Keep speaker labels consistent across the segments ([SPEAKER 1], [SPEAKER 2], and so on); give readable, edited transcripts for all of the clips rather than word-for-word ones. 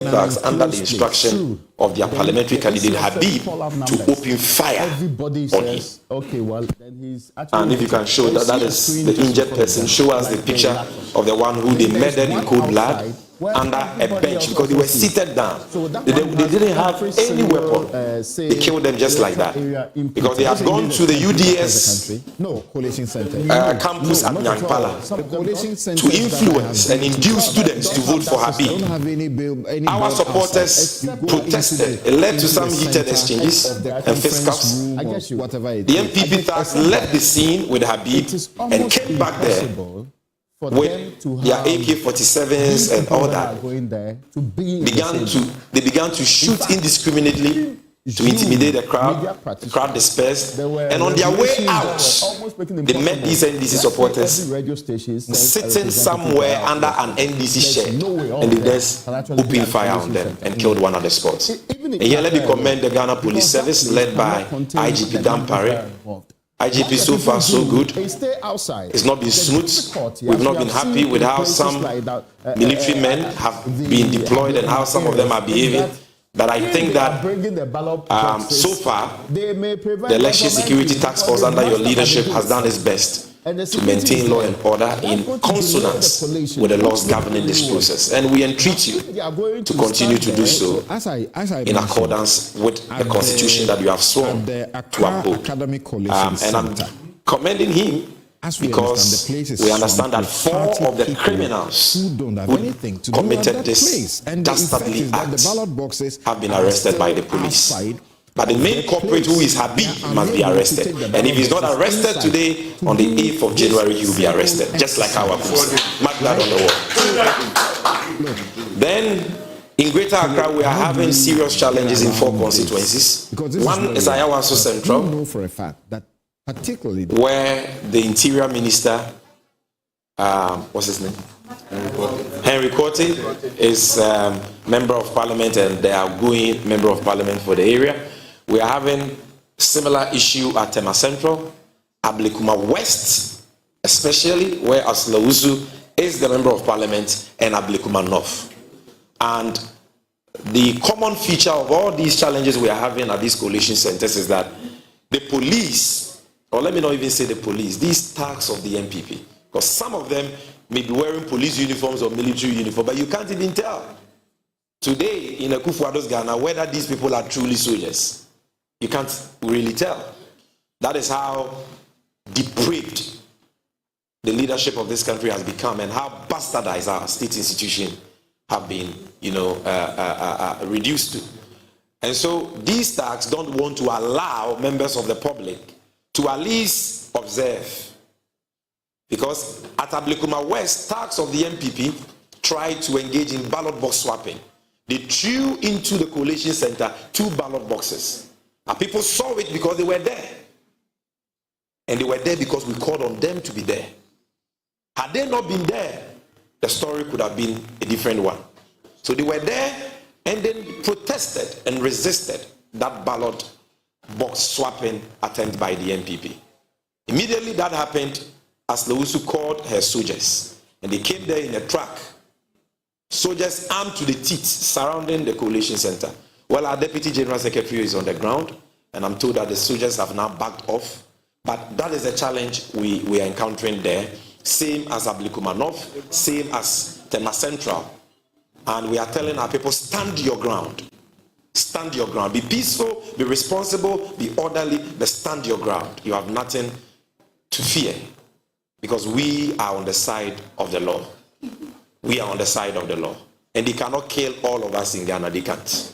[SPEAKER 1] thugs under the instruction of their parliamentary candidate Habib to open fire on him.
[SPEAKER 2] Okay, well, then he's
[SPEAKER 1] and if you can show that that is the injured person, show us the picture of the one who they murdered in cold blood under a bench because they were seated down. They didn't have any weapon. They killed them just like that because they have gone to the UDS campus at Nyankpala to influence and induce students to vote for Habib. Our supporters protested. It led to some heated exchanges and fisticuffs. The MPP thugs left the scene with Habib and came back there with their AK-47s and all that. They began to shoot indiscriminately to intimidate the crowd. The crowd dispersed, and on their way out, they met these NDC supporters sitting somewhere under an NDC shed, and they just opened fire on them and killed one at the spot. And here let me commend the Ghana Police Service led by IGP Dampare. IGP so far so good. It's not been smooth. We've not been happy with how some military men have been deployed and how some of them are behaving. But I think that so far, the Election Security Task Force under your leadership has done its best to maintain law and order in consonance with the laws governing this process. And we entreat you to continue to do so in accordance with the constitution that you have sworn to uphold. And I'm commending him because we understand that 4 of the criminals who committed this dastardly act have been arrested by the police. But the main culprit, who is Habib, must be arrested. And if he's not arrested today, on the 8th of January, he will be arrested. Just like our post. Mark that on the wall. Then, in Greater Accra, we are having serious challenges in 4 constituencies. One is Ayawaso Central, where the Interior Minister, what's his name? Henry Quartey is Member of Parliament and the outgoing Member of Parliament for the area. We are having similar issue at Tema Central, Ablekuma West, especially where Aslausu is the Member of Parliament, and Ablekuma North. And the common feature of all these challenges we are having at these coalition centers is that the police, or let me not even say the police, these thugs of the MPP, because some of them may be wearing police uniforms or military uniforms, but you can't even tell today in Akufo-Addo's Ghana whether these people are truly soldiers. You can't really tell. That is how depraved the leadership of this country has become and how bastardized our state institutions have been, reduced to. And so these thugs don't want to allow members of the public to at least observe. Because at Ablekuma West, thugs of the MPP tried to engage in ballot box swapping. They threw into the coalition center 2 ballot boxes. And people saw it because they were there. And they were there because we called on them to be there. Had they not been there, the story could have been a different one. So they were there and then protested and resisted that ballot box swapping attempt by the MPP. Immediately that happened, Aslausu called her soldiers, and they came there in a truck. Soldiers armed to the teeth surrounding the coalition center. Well, our Deputy General Secretary is on the ground, and I'm told that the soldiers have now backed off. But that is a challenge we are encountering there. Same as Ablekuma North, same as Tema Central. And we are telling our people, stand your ground. Stand your ground. Be peaceful, be responsible, be orderly, but stand your ground. You have nothing to fear. Because we are on the side of the law. We are on the side of the law. And they cannot kill all of us in Ghana. They can't.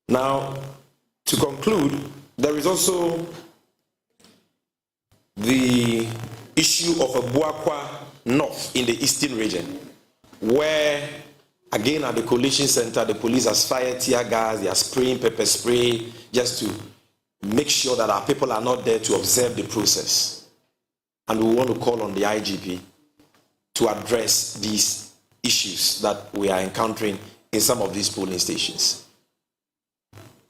[SPEAKER 1] Now, to conclude, there is also the issue of Abuakwa North in the eastern region, where, again, at the coalition center, the police has fired tear gas, they are spraying pepper spray, just to make sure that our people are not there to observe the process. And we want to call on the IGP to address these issues that we are encountering in some of these polling stations.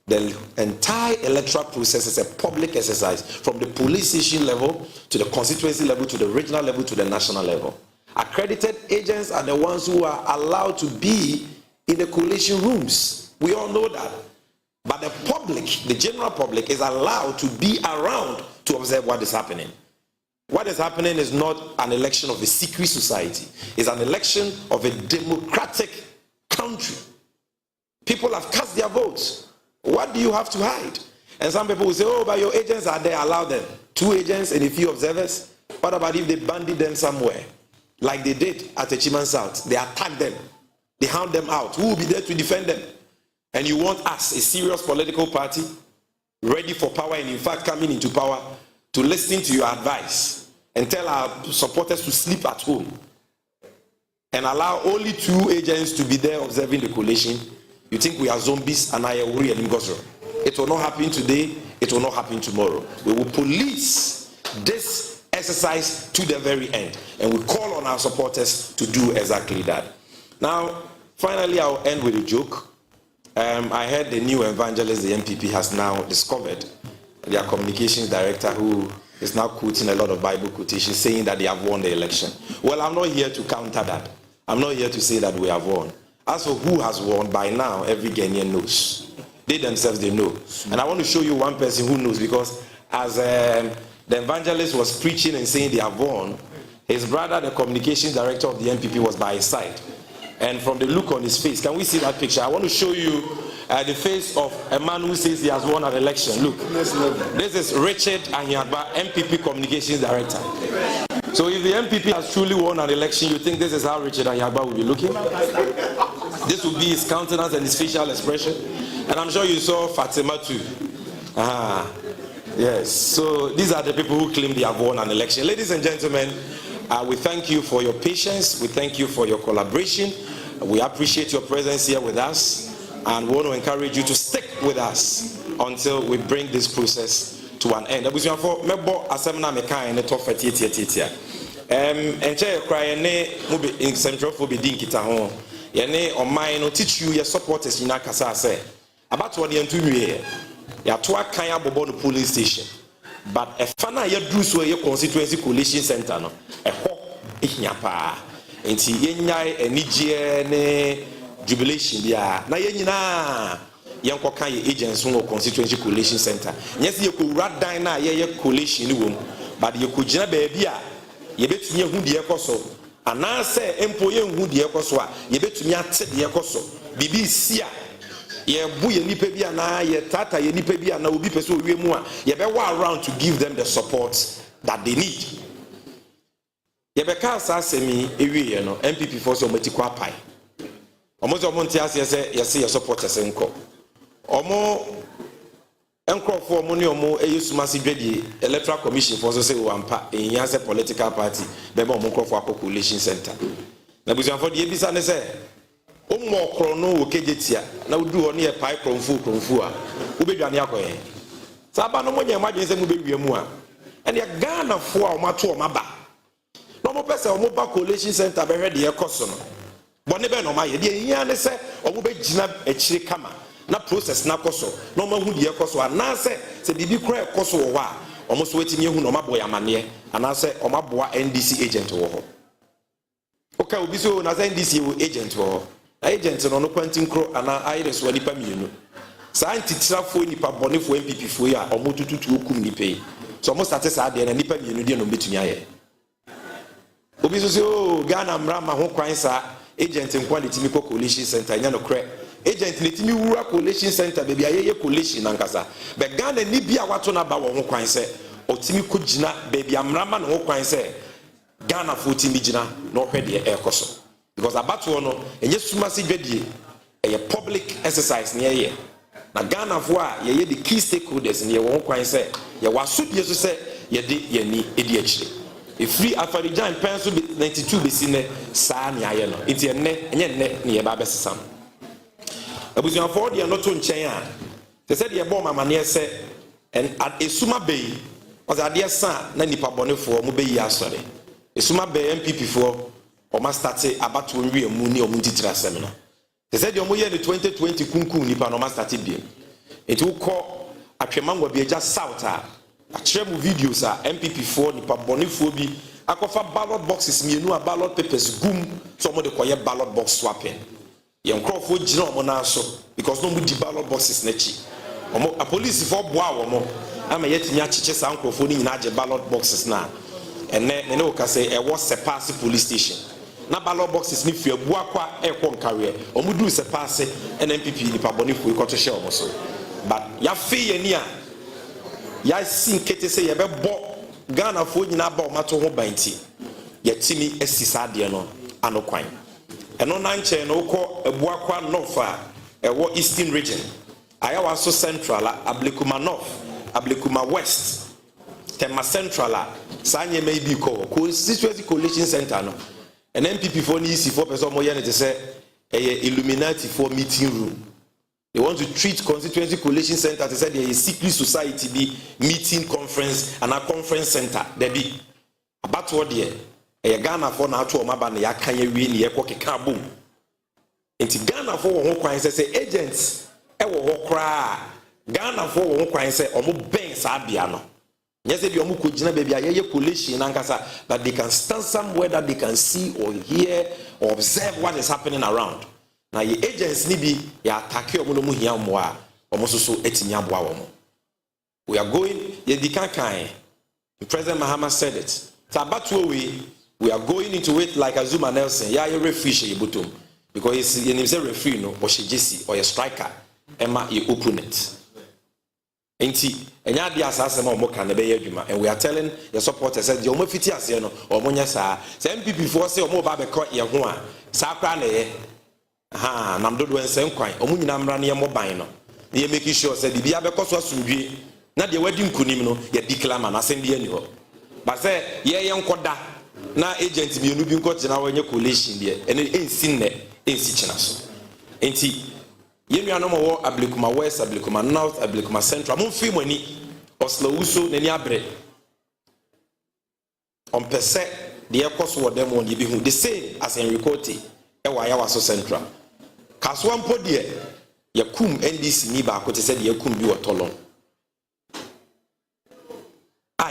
[SPEAKER 1] The entire electoral process is a public exercise, from the police station level to the constituency level to the regional level to the national level. Accredited agents are the ones who are allowed to be in the collation rooms. We all know that. But the public, the general public, is allowed to be around to observe what is happening. What is happening is not an election of a secret society. It's an election of a democratic country. People have cast their votes. What do you have to hide? And some people will say, oh, but your agents are there, allow them. 2 agents and a few observers. What about if they bandit them somewhere? Like they did at Echiman South. They attack them. They hound them out. Who will be there to defend them? And you want us, a serious political party, ready for power and in fact coming into power, to listen to your advice and tell our supporters to sleep at home and allow only 2 agents to be there observing the collation? You think we are zombies and I worry and Ngosro? It will not happen today, it will not happen tomorrow. We will police this exercise to the very end, and we call on our supporters to do exactly that. Now, finally, I'll end with a joke. I heard the new evangelist the MPP has now discovered, their communications director, who is now quoting a lot of Bible quotations saying that they have won the election. Well, I'm not here to counter that. I'm not here to say that we have won. As for who has won, by now, every Ghanaian knows. They themselves, they know. And I want to show you one person who knows, because as the evangelist was preaching and saying they have won, his brother, the communications director of the MPP, was by his side. And from the look on his face, can we see that picture? I want to show you the face of a man who says he has won an election. Look, this is Richard Ahiagba, MPP communications director. So if the MPP has truly won an election, you think this is how Richard Ahiagba will be looking? This will be his countenance and his facial expression. And I'm sure you saw Fatima too. Yes, so these are the people who claim they have won an election. Ladies and gentlemen, we thank you for your patience. We thank you for your collaboration. We appreciate your presence here with us, and we want to encourage you to stick with us until we bring this process to an end. Teach you your supporters in Akasa. About what you do ya to akan abobo no polling station, but a fana ya do so your constituency coalition center no eho ehia pa enti yenyai enigye ne jubilation bia na yenyina yenkoka ye agents no constituency coalition center nyese ye ko wuradan na ye coalition ni wom, but ye ko gina ba bia ye betumi ehu de ekoso anase empo ye ehu de ekoso a ye betumi ate de ekoso bibi sia ye bu ye nipa bia na ye tata ye nipa bia na obi pese owie mu a ye be wa around to give them the support that they need. Ye be ka asemi ewie ye no MPP for so mati kwa pai omo so monti ase se ye supporters enko omo enkrofo omo ne omo eyesumase dwedie electoral commission for so say o ampa ehia se political party be ba omo enkrofo coalition center na buzianfo de ebisa ne se omo krono wo kejetia na udu ho ne pai kromfu a wo bedwane akoye saba no monye madwen se mu bewie mu a ene Ghana fo a omato o maba no mo pese o mo ba coalition center be hwede ekoso no bone be no ma ye de hia ne se o mo begina akire kama na process na koso no ma hu de ekoso ana se bibi kra ekoso wo a o mo so wetimi ehu no mabo ya mane ana se o maboa NDC agent wo ho okay obi so na se NDC wo agent wo ho agent no kwantin kro ana ayres wani pa mienu sa antitrafo nipa bonefo MPP fo ya o mo tututu okum nipa so mo start sa de na nipa mienu de no betumi aye obi so Ghana mrama ho kwan sa agent nkwa de timi coalition center nya no kre agent ne timi wura coalition center be bia ye coalition nankasa be Ghana ni bia wato na ba wo ho kwan se o timi ko gina be bia mrama no ho kwan se Ghana fo timi gina no hwe de ekoso, because abato no enye sumase dwadie a public exercise near ye na Ghana fo a ye the key stakeholders ne ye won kwan se ye wasodie so se ye de ye ni edi akire e free afarijan penso 92 besi ne saa ne aye no enti enye ne ye ba besesam abuzian for de no to nchen a te se de ye bo mama ne se en esuma bei was ade sa na nipa bonefo mo beyi asore esuma bei MPP fo o ma start abato nwie mu ni o mu titira asem no te se de o mo ye ne 2020 kunkum nipa no ma start biem enti ukọ atwemangwa bi eja south a achire mu videos a MPP fo nipa bonefo bi akofa ballot boxes mienu a ballot papers gum so mo de koye ballot box swapping Young Crawford Gino Monaso, because no would ballot boxes nechi. A police for Bois, I'm a yet Yachiches uncle for in ballot boxes now. And then no say, I was a pass police station. Na ballot boxes if you Boaqua aircon carrier, or Mudu se pass and MPP the Paboni for got to share also. But ya fee near ya seen Katie say, you better bought Ghana for you about matter home bainty. Yet Timmy Estisadiano, Anoquine. And on Nanche no call a Boaqua Nofa, a war Eastern region. I was so central, Ablikuma North, Ablikuma West, Tema Central, Sanye may be called, Constituency Coalition Center. No? And MPP for easy for person more to say a Illuminati for meeting room. They want to treat Constituency Coalition Center to say there is secret society be meeting conference and a conference center. There be about what there. A Ghana for now to Omaba ya kanye win ye kwa kikaboom. Inti Ghana for one kwan say agents e wo ho kra. Ghana for one kwan say omo ben sa bia no. Yes, if you omo ko gina baby aye coalition ankasa, but they can stand somewhere that they can see or hear or observe what is happening around. Now ye agents ni bi ya attack omo no mu hia mo a omo so etimi aboa omo. We are going ye di kan President Mahama said it. Tabatu we are going into it like Azuma Nelson. Yeah, you're referee, you because your name is a referee, no, or she Jesse, or a striker, Emma, your opponent. Ain't and ya the assassin or Moka, and we are telling the supporters that the Omofitias, or Monyasa, same people before say, or more Babaco, Yahua, Sakrane, ha, Namdo and Sam Quine, Omunam Rania Mobino. You're making sure that the Biabacos was to not the wedding Kunimno, yet declam and ascend the annual. But say, ye young Koda. Na agent bi onu bi nko na wanye coalition there and ensin ne ensi chena so enti yenu anom wo Ablikuma West, Ablikuma North, Ablikuma Central mon fi mani Oslo Uso nani abre on pese de ekoso wo dem won bi hu the same as Enricote e wa ya waso Central kaso ampo de yakum NDC ni ba ko te se de yakum bi wo tolon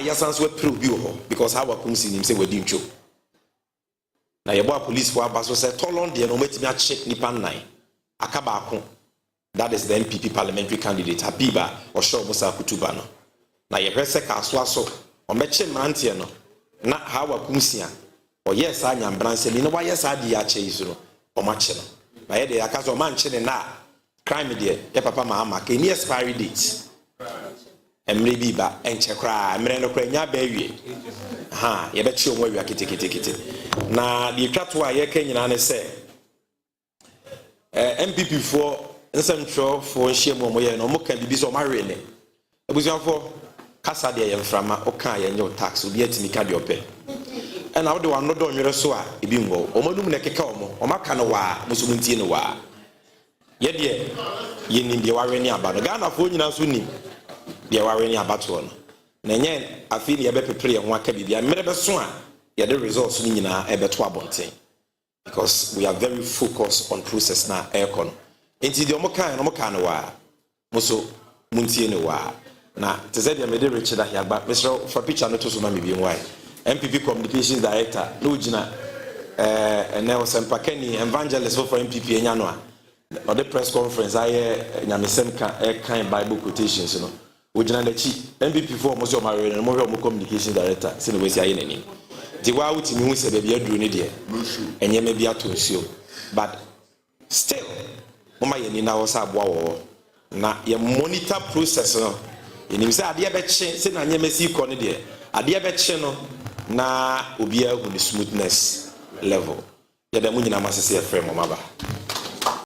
[SPEAKER 1] yasan's were pro because how wakum si nim say we din cho na yebo police for abaso say tolon de no metimi a check nipa nine akaba akon that is the MPP parliamentary candidate Habiba or Osho Musa Kutuba no na ye hwese ka aso o meche mante no na how wakum si a o yes anya mbranse ni no wa yes adi ya che isuro o mache no na ye de akazo manche ne na crime de ye papa Mahama ke ni expiry date emre bi ba enche kra emre no kra nya ba wie ha ye be chi omo wi akete na the twatwa ye ka nyina ne se MPP for nsentro for hye mo ye no mo ka bibi so ma we ne abusuafo kasa de ye mframa o ka ye nyo tax obi atimi ka de ope and how do one no do nwere so a ebi ngo omanum ne keka o maka no wa musumuntie ne wa ye de ye nim de wa we ne aba no Ghana fo nyina so nim de wa we ne aba to no na nye afi ne ye be prepare ho aka bibia mere be so a ye the results ni nyina e be to abonten because we are very focused on process na aircon enti de omokan no mokan no wa muso muntie ne wa na te said de me de Richard Ahiagba Mr. for picture no to so na me bi nwai MPP communications director no gina Nelson Pakeni evangelist for MPP enya no a or the press conference aye nyamesem kan Bible quotations no ugina na chi MPP for mo so marry no mo communications director se no we si aye nanim di wa wuti mi hu se bia duru ne de enye me bia to nsuo but still mama ye ni na wo sa aboa wo na ye monitor process no enim se ade be che se na nyeme si ko ne de ade be che no na obi a hu the smoothness level ya da mu nyina masese e frame mama ba